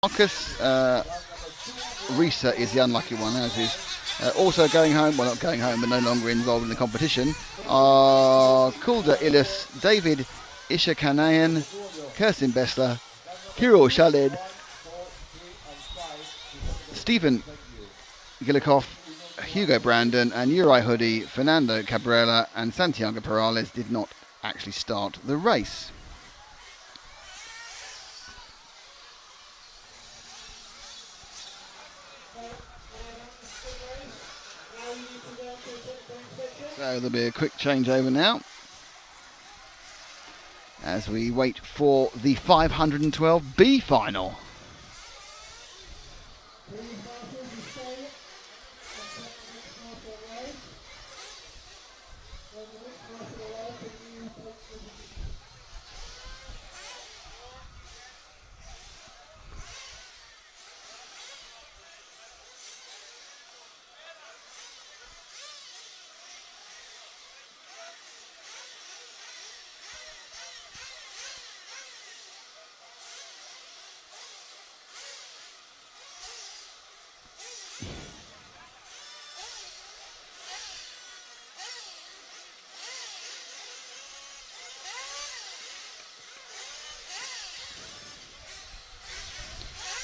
Marcus Risa is the unlucky one, as is also going home, well not going home, but no longer involved in the competition, are Kulda Illis, David Ishakanayan, Kirsten Bessler, Kirill Shalid, Stephen Gilikoff, Hugo Brandon and Uri Hoodie. Fernando Cabrera and Santiago Perales did not actually start the race. So there'll be a quick changeover now as we wait for the 512B final.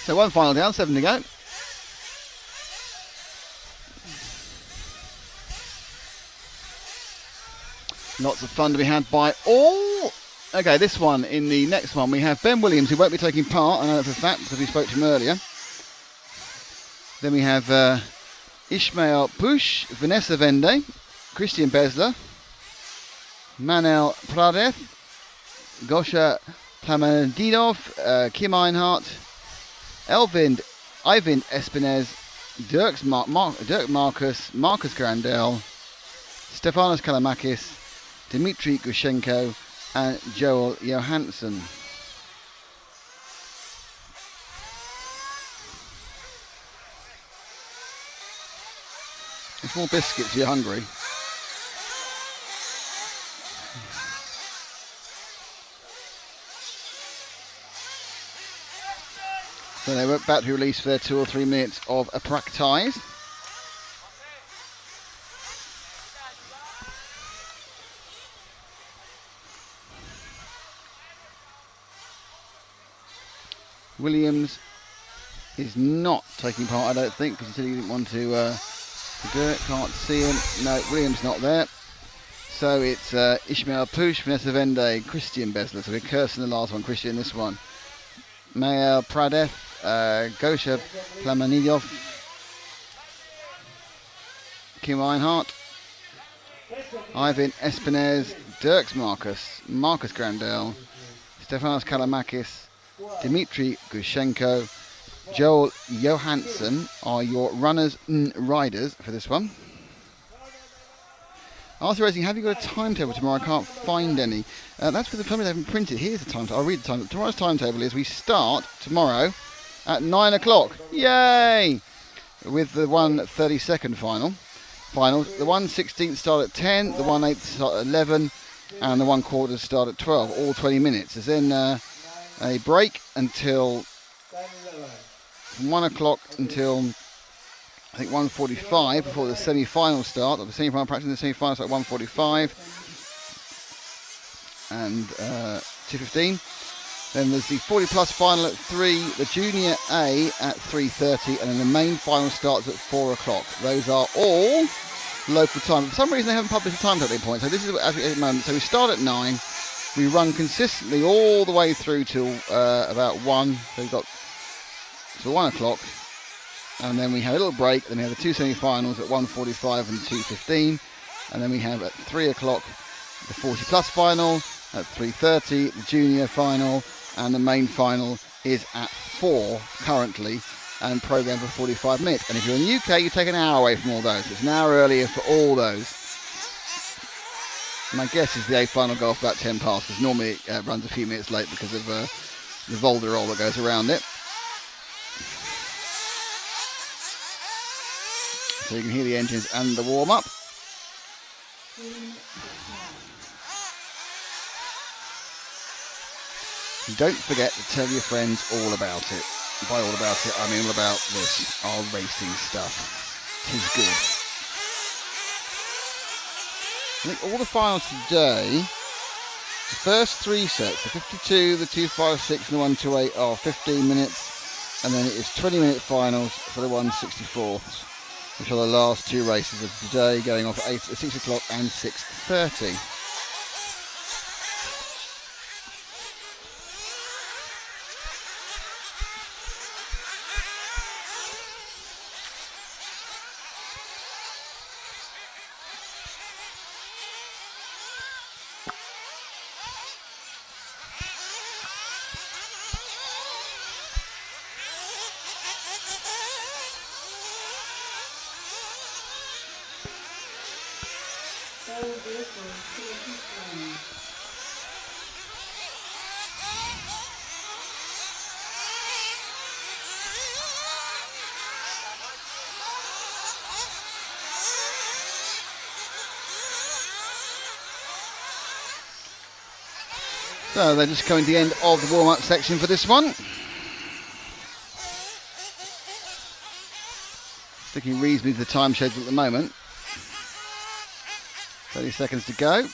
So one final down, 7 to go. Lots of fun to be had by all. Okay, this one, in the next one, we have Ben Williams, who won't be taking part, I know that for a fact, because we spoke to him earlier. Then we have Ishmael Push, Vanessa Vende, Christian Besler, Manel Pradeth, Gosha Plamadinov, Kim Einhardt, Ivan Espinez, Dirk Marcus, Marcus Grandel, Stefanos Kalamakis, Dmitry Gushenko, and Joel Johansson. It's more biscuits, you're hungry. So they were about to release for their 2 or 3 minutes of a practice. Williams is not taking part, I don't think, because he said he didn't want to do it. Can't see him. No, Williams not there. So it's Ishmael Push, Vanessa Vende, Christian Besler. So we're cursing the last one, Christian this one. Mael Pradeth, Gosha Plamanidov, Kim Einhardt, Ivan Espinez, Dirks Marcus, Marcus Grandel, Stefanos Kalamakis, Dmitry Gushenko, Joel Johansson are your runners and riders for this one. Arthur Racing, have you got a timetable tomorrow? I can't find any. That's because the time they haven't printed. Here's the timetable. I'll read the timetable. Tomorrow's timetable is we start tomorrow at 9 o'clock. Yay! With the 1:32 final. The 1:16 start at 10, the 1:08 start at 11, and the 1/4 start at 12. All 20 minutes. There's then a break until from 1 o'clock until I think 1:45 before the semi-final start. The semi-final practice and the semi-final start at 1:45 and 2:15. Then there's the 40 plus final at 3, the junior A at 3:30, and then the main final starts at 4 o'clock. Those are all local time. For some reason they haven't published a timetable at any point. So this is at the moment. So we start at 9. We run consistently all the way through till about 1. So we've got till 1 o'clock. And then we have a little break. Then we have the 2 semi-finals at 1:45 and 2:15. And then we have at 3 o'clock the 40 plus final, at 3:30 the junior final, and the main final is at 4 currently, and programmed for 45 minutes. And if you're in the UK, you take an hour away from all those. It's an hour earlier for all those. My guess is the A final go off about 10 past, because normally it runs a few minutes late because of the Volderol that goes around it. So you can hear the engines and the warm-up. Don't forget to tell your friends all about it. By all about it, I mean all about this, our racing stuff. 'Tis good. I think all the finals today, the first 3 sets, the 52, the 256 and the 128 are 15 minutes, and then it is 20-minute finals for the 164ths, which are the last 2 races of today, going off at 6 o'clock and 6:30. So they're just coming to the end of the warm-up section for this one. Sticking reasonably to the time schedule at the moment. 30 seconds to go.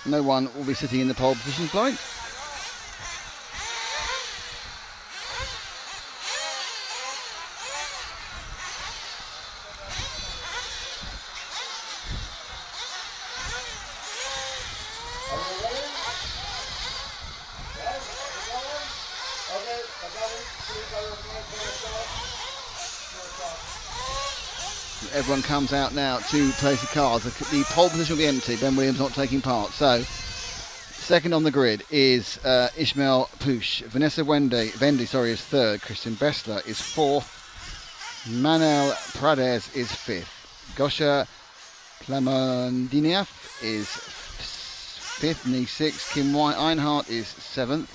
No one will be sitting in the pole position point. Everyone comes out now to place the cars. The pole position will be empty. Ben Williams not taking part. So, second on the grid is Ishmael Push. Vanessa Vendy is third. Christian Bessler is fourth. Manel Prades is fifth. Gosha Klamandiniaf is fifth. In sixth, Kim Einhardt is seventh.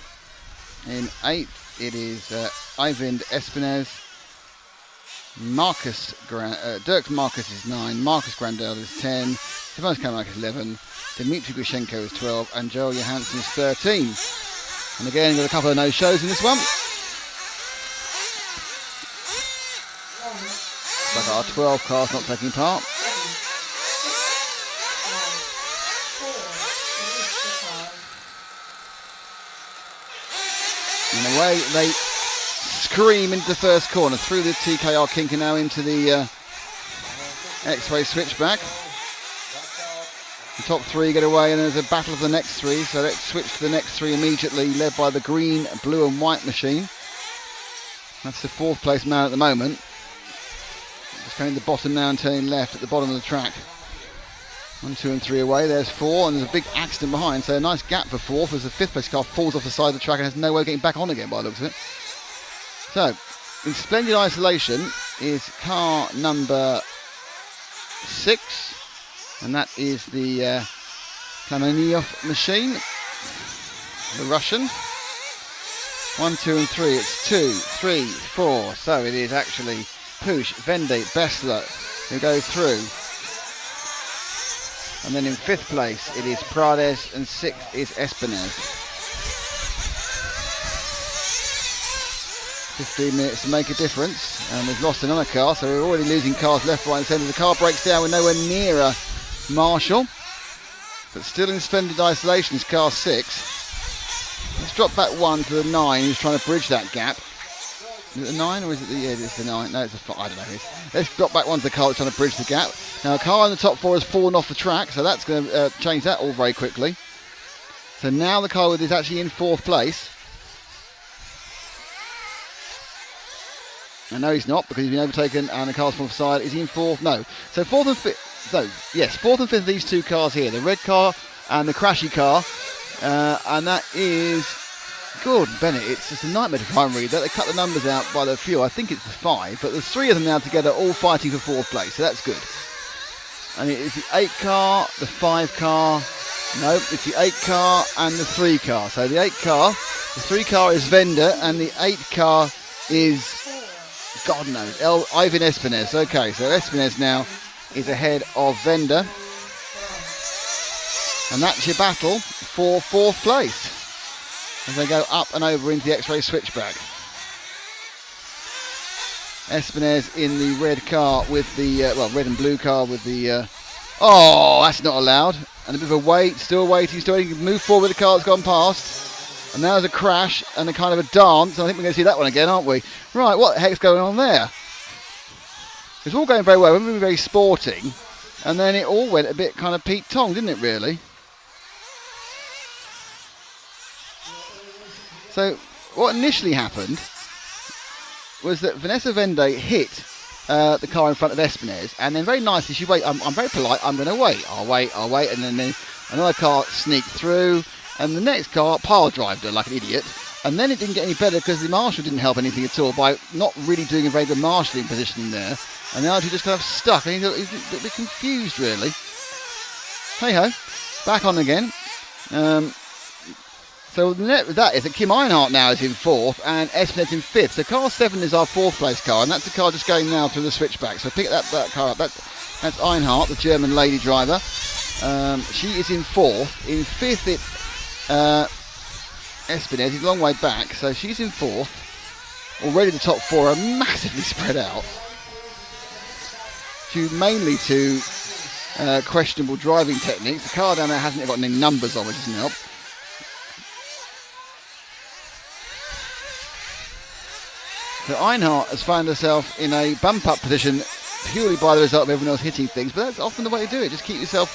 In eighth, it is Eivind Espinez. Dirk Marcus is 9, Marcus Grandel is 10, Tomas Kamak is 11, Dmitry Gushenko is 12, and Joel Johansson is 13. And again, got a couple of no-shows in this one. Like our 12 cars not taking part. In a way, they scream into the first corner through the TKR kink and now into the X-Ray switchback. The top 3 get away and there's a battle for the next 3, so let's switch to the next 3 immediately, led by the green, blue and white machine. That's the 4th place man at the moment. Just coming to the bottom now and turning left at the bottom of the track. 1, 2 and 3 away, there's 4 and there's a big accident behind, so a nice gap for 4th as the 5th place car falls off the side of the track and has no way of getting back on again by the looks of it. So, in splendid isolation is car number 6, and that is the Kamenyov machine, the Russian. 1, 2 and 3, it's 2, 3, 4, so it is actually Push, Vendy, Bessler who go through. And then in 5th place it is Prades and 6th is Espinez. 15 minutes to make a difference, and we've lost another car, so we're already losing cars left, right and centre. The car breaks down, we're nowhere near Marshall, but still in splendid isolation is car 6. Let's drop back 1 to the 9 who's trying to bridge that gap. Is it the 9 or is it the, yeah, it's the 9, no it's the 5, I don't know. Let's drop back 1 to the car that's trying to bridge the gap. Now a car in the top 4 has fallen off the track, so that's going to change that all very quickly. So now the car is actually in 4th place. I know he's not because he's been overtaken and the car's from the side. Is he in 4th? No. So 4th and 5th. So yes, 4th and 5th of these 2 cars here, the red car and the crashy car, and that is Gordon Bennett. It's just a nightmare to try and read that. They cut the numbers out by the few. I think it's the 5, but there's 3 of them now together, all fighting for 4th place. So that's good. And it is the 8 car, the 5 car. No, it's the 8 car and the 3 car. So the 8 car, the 3 car is Venda, and the 8 car is, God knows, Ivan Espinez. Okay, so Espinez now is ahead of Venda. And that's your battle for 4th place as they go up and over into the X-ray switchback. Espinez in the red car with the, red and blue car with the, oh, that's not allowed. And a bit of a wait, still waiting, move forward, the car that's gone past. And now there's a crash and a kind of a dance. I think we're going to see that one again, aren't we? Right, what the heck's going on there? It's all going very well, we're very sporting. And then it all went a bit kind of Pete Tong, didn't it, really? So what initially happened was that Vanessa Vende hit the car in front of Espinez, and then very nicely she waited. I'm very polite, I'm going to wait. I'll wait, and then another car sneaked through, and the next car pile-drived her like an idiot. And then it didn't get any better because the marshal didn't help anything at all by not really doing a very good marshalling positioning there. And now she's just kind of stuck, and he's a bit confused, really. Hey-ho, back on again. So the net with that is that Kim Einhardt now is in 4th and Espinez in 5th. So car 7 is our 4th place car, and that's the car just going now through the switchback. So pick that car up. That's Einhardt, the German lady driver. She is in 4th. In 5th it's Espinez. He's a long way back, so she's in 4th. Already the top 4 are massively spread out, due mainly to questionable driving techniques. The car down there hasn't got any numbers on, which doesn't help. So Einhardt has found herself in a bump-up position purely by the result of everyone else hitting things, but that's often the way to do it. Just keep yourself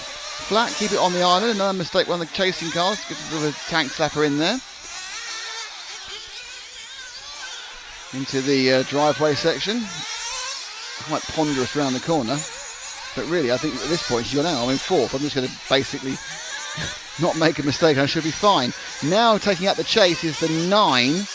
flat, keep it on the island. Another mistake, one of the chasing cars, get a bit of a tank slapper in there. Into the driveway section. Quite ponderous around the corner, but really I think at this point she's gone out. I'm in 4th. I'm just going to basically not make a mistake and I should be fine. Now taking up the chase is the 9.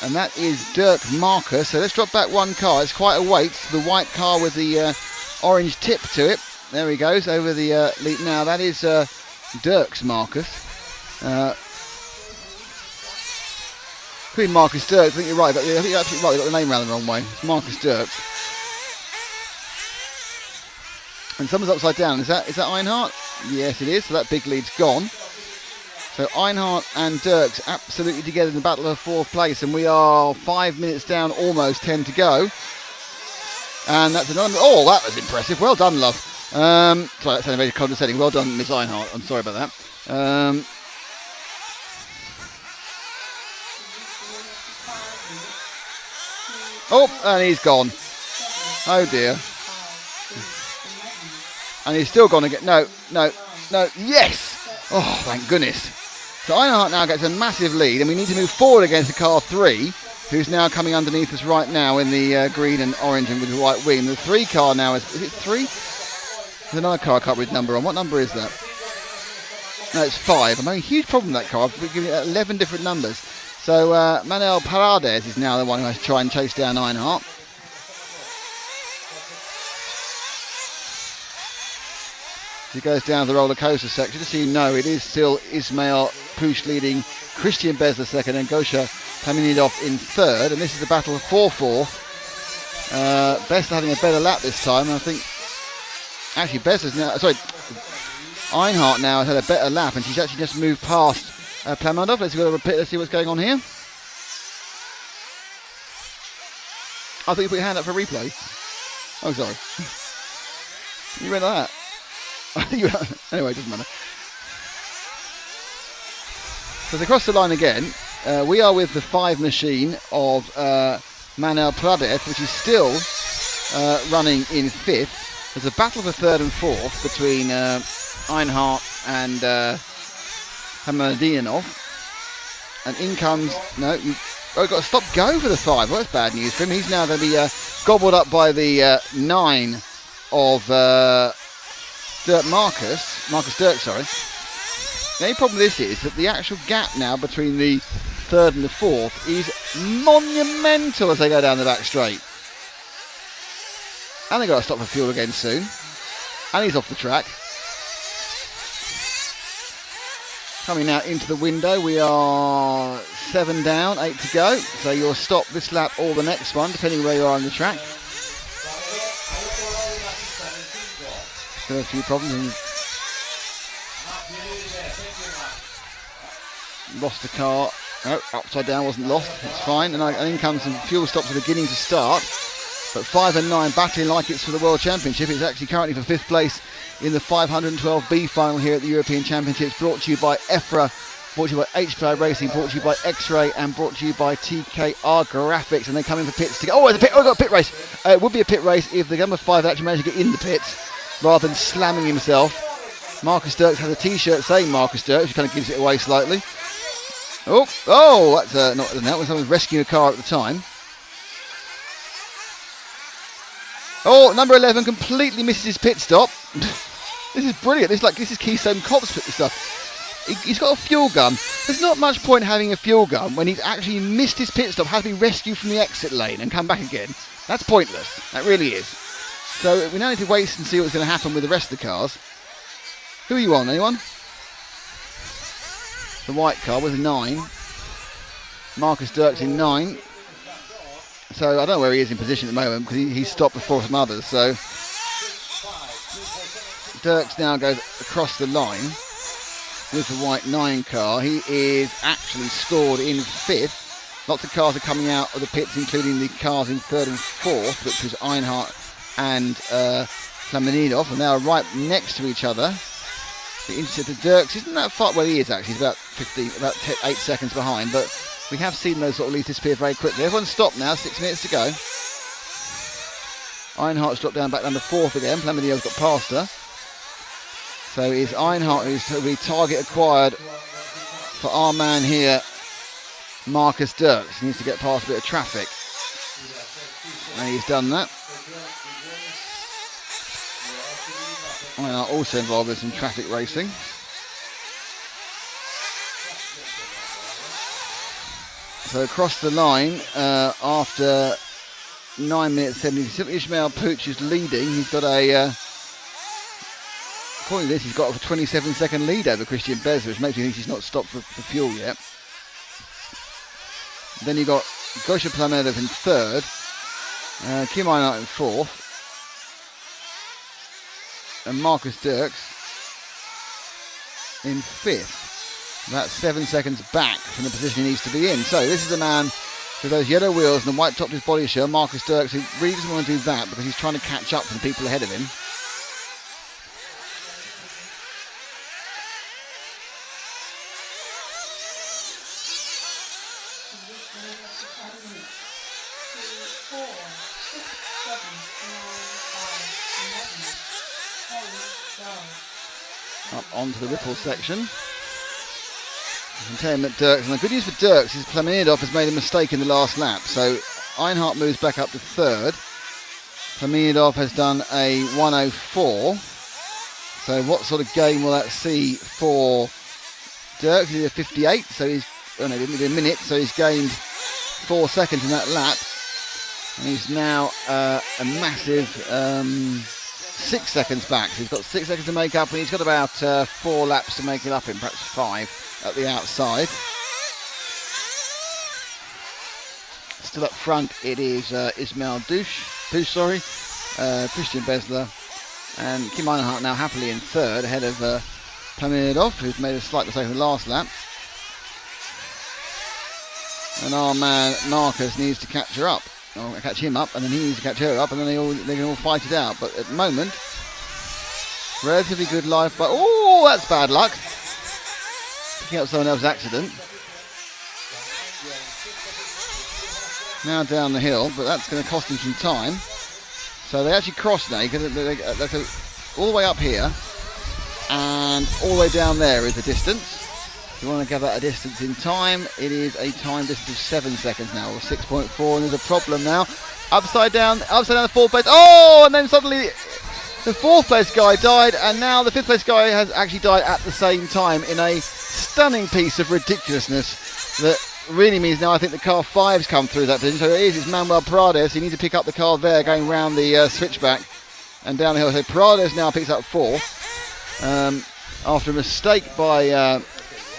And that is Dirk Marcus. So let's drop back one car. It's quite a wait. The white car with the orange tip to it. There he goes over the lead. Now that is Dirk's Marcus. Queen Marcus Dirk. I think you're right. I think you're absolutely right. You got the name around the wrong way. It's Marcus Dirk. And someone's upside down. Is that Einhardt? Yes, it is. So that big lead's gone. So Einhardt and Dirks absolutely together in the battle of 4th place, and we are 5 minutes down, almost 10 to go. And that's another. Oh, that was impressive. Well done, love. Sorry, that sounded very condescending. Well done, Miss Einhardt. I'm sorry about that. Oh, and he's gone. Oh dear. And he's still gone again. No. Yes. Oh, thank goodness. So Einhardt now gets a massive lead, and we need to move forward against the car 3, who's now coming underneath us right now in the green and orange and with the white wing. The 3 car now is it 3? There's another car I can't read the number on. What number is that? No, it's 5. I'm having a huge problem with that car. I've given it 11 different numbers. So Manuel Paredes is now the one who has to try and chase down Einhardt. He goes down the roller coaster section. Just so you know, it is still Ismail Push leading, Christian Besler second, and Gosha Paminidov in 3rd. And this is the battle for 4th. Besler having a better lap this time. And I think actually Besler's now, Einhardt now has had a better lap, and she's actually just moved past Paminidov. Let's go to repeat. Let's see what's going on here. I thought you put your hand up for a replay. Oh, sorry. You went like that. Anyway, it doesn't matter. So they cross the line again. We are with the 5 machine of Manuel Paredes, which is still running in 5th. There's a battle for 3rd and 4th between Einhardt and Hamadinov. And in comes... No, you've got to stop go for the 5. Well, that's bad news for him. He's now going to be gobbled up by the 9 of... Marcus Dirk, sorry. The only problem with this is that the actual gap now between the 3rd and the 4th is monumental as they go down the back straight. And they've got to stop for fuel again soon. And he's off the track. Coming now into the window, we are 7 down, 8 to go. So you'll stop this lap or the next one, depending where you are on the track. A few problems. lost the car. No, upside down wasn't lost. It's fine. And in comes some fuel stops at the beginning to start. But 5 and 9 battling like it's for the World Championship. It's actually currently for 5th place in the 512B final here at the European Championships. Brought to you by EFRA, brought to you by HPI Racing, brought to you by X-Ray, and brought to you by TKR Graphics. And they come in for pits to go. Oh, it's a pit. Oh, we've got a pit race. It would be a pit race if the number 5 actually managed to get in the pits rather than slamming himself. Marcus Dirks has a T-shirt saying Marcus Dirks, which kind of gives it away slightly. Oh, that's not that when someone's rescuing a car at the time. Oh, number 11 completely misses his pit stop. This is brilliant. This is Keystone Cops pit stuff. He's got a fuel gun. There's not much point having a fuel gun when he's actually missed his pit stop, had to be rescued from the exit lane and come back again. That's pointless. That really is. So we now need to wait and see what's going to happen with the rest of the cars. Who are you on? Anyone? The white car with a 9. Marcus Dirks in 9. So I don't know where he is in position at the moment because he's stopped before some others. So Dirks now goes across the line with the white 9 car. He is actually scored in 5th. Lots of cars are coming out of the pits, including the cars in 3rd and 4th, which was Einhardt and Flaminidov, and they are right next to each other. The interceptor Dirks isn't that far. Well, he is actually. He's about 8 seconds behind, but we have seen those sort of leads disappear very quickly. Everyone's stopped now, 6 minutes to go. Einhardt's dropped down back down to 4th again. Flaminidov's got past her. So it's Einhardt who's to be target acquired for our man here, Marcus Dirks. He needs to get past a bit of traffic. And he's done that. Einhardt also involved in some traffic racing. So across the line, after 9 minutes 70, Ishmael Pooch is leading. He's got a, according to this, he's got a 27-second lead over Christian Bezer, which makes me think he's not stopped for fuel yet. Then you've got Gosha Plamedov in 3rd, Kim Einhardt in 4th, and Marcus Dirks in 5th. That's 7 seconds back from the position he needs to be in. So this is the man with those yellow wheels and the white topped his body shirt, Marcus Dirks, who really doesn't want to do that because he's trying to catch up to the people ahead of him. Up onto the Ripple section. I can tell him that Dirks, and the good news for Dirks is Flaminidov has made a mistake in the last lap. So Einhardt moves back up to 3rd. Flaminidov has done a 1:04. So what sort of game will that see for Dirks? He's a 58, so he's, oh no, he didn't do a minute, so he's gained 4 seconds in that lap. And he's now a massive 6 seconds back. So he's got 6 seconds to make up, and he's got about 4 laps to make it up in, perhaps 5 at the outside. Still up front, it is Ismail Push, Christian Besler, and Kim Einhardt now happily in 3rd, ahead of Flaminidov, who's made a slight mistake in the last lap. And our man Marcus needs to catch him up, and then he needs to catch her up, and then they can all fight it out. But at the moment, relatively good life, but oh, that's bad luck. Picking up someone else's accident. Now down the hill, but that's going to cost him some time. So they actually cross now, because that's all the way up here, and all the way down there is the distance. If you want to gather a distance in time, it is a time distance of 7 seconds now, or 6.4, and there's a problem now. Upside down the 4th place. Oh, and then suddenly the 4th place guy died, and now the 5th place guy has actually died at the same time in a stunning piece of ridiculousness that really means now I think the car 5's come through that position. So it is, it's Manuel Prades. He needs to pick up the car there, going round the switchback and down the hill. So Prades now picks up 4th after a mistake by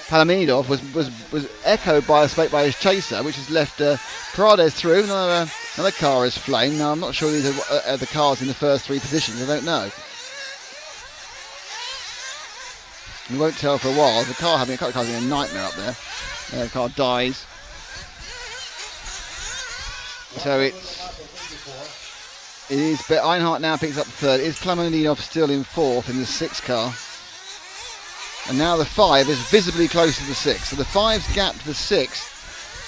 Flaminidov was echoed by a mistake by his chaser, which has left Prades through. Another car is flamed. Now I'm not sure these are the cars in the first 3 positions. I don't know. We won't tell for a while. The car having a nightmare up there. The car dies. So it is, but Einhart now picks up third. It is Plamenidov still in fourth in the 6 car. And now the 5 is visibly close to the 6. So the 5's gap to the 6.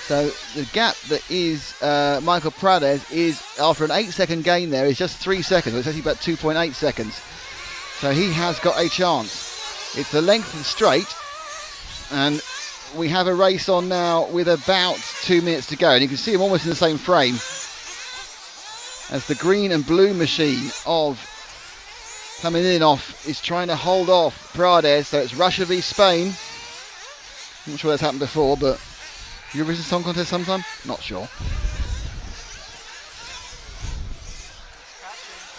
So the gap that is Michael Prades is, after an 8-second gain there, is just 3 seconds. It's actually about 2.8 seconds. So he has got a chance. It's the length of the straight. And we have a race on now with about 2 minutes to go. And you can see him almost in the same frame as the green and blue machine of Plamenidov is trying to hold off Prades. So it's Russia v Spain. I'm not sure that's happened before, but Eurovision Song Contest sometime? Not sure.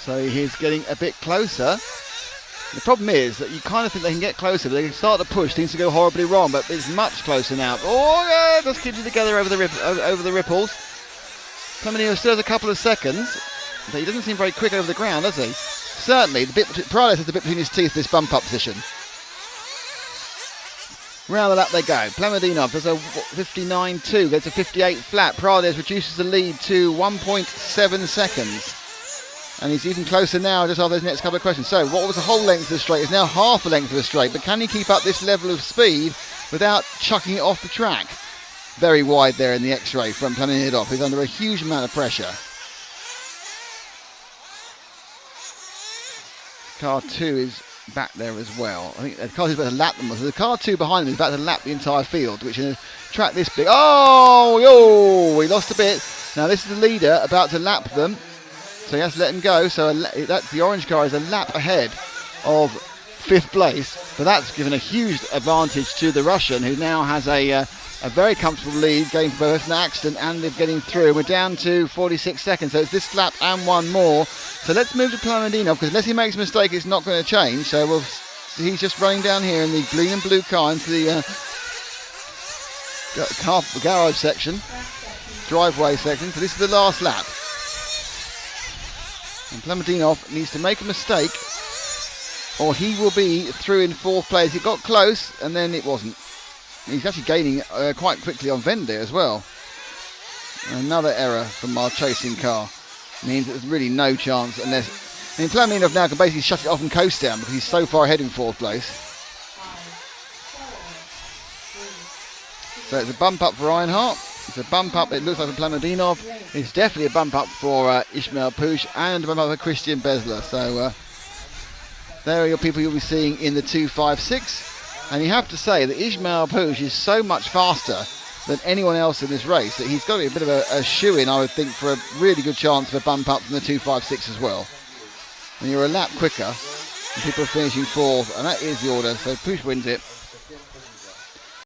So he's getting a bit closer. The problem is that you kind of think they can get closer, but they can start to push. Things to go horribly wrong, but it's much closer now. Oh, yeah, just keeps it together over the ripples. Plamenidov still has a couple of seconds, but he doesn't seem very quick over the ground, does he? Certainly, Prades has the bit between his teeth, this bump-up position. Round the lap they go. Plamenidov does a 59.2, gets a 58 flat. Prades reduces the lead to 1.7 seconds. And he's even closer now just after those next couple of questions. So what was the whole length of the straight is now half the length of the straight. But can he keep up this level of speed without chucking it off the track? Very wide there in the X-ray from Plamenidov. He's under a huge amount of pressure. Car 2 is back there as well. I think the car 2 is about to lap them. So the car 2 behind them is about to lap the entire field, which in a track this big. Oh, we lost a bit. Now this is the leader about to lap them. So he has to let him go. So that's the orange car is a lap ahead of 5th place. But that's given a huge advantage to the Russian, who now has a very comfortable lead, going for both an accident and getting through. We're down to 46 seconds. So it's this lap and one more. So let's move to Plamenidov, because unless he makes a mistake, it's not going to change. So he's just running down here in the green and blue car into the garage section, driveway section. So this is the last lap. And Plamenidov needs to make a mistake, or he will be through in 4th place. It got close, and then it wasn't. He's actually gaining quite quickly on Vende as well. Another error from our chasing car means there's really no chance unless... Plamenidov now can basically shut it off and coast down because he's so far ahead in 4th place. So it's a bump up for Einhart. It's a bump up, it looks like, for Plamenidov. It's definitely a bump up for Ismail Push, and a bump up for Christian Besler. So there are your people you'll be seeing in the 2.56. And you have to say that Ismail Push is so much faster than anyone else in this race that he's got to be a bit of a shoe-in, I would think, for a really good chance of a bump up from the 2.56 as well. And you're a lap quicker, and people are finishing 4th, and that is the order. So Push wins it.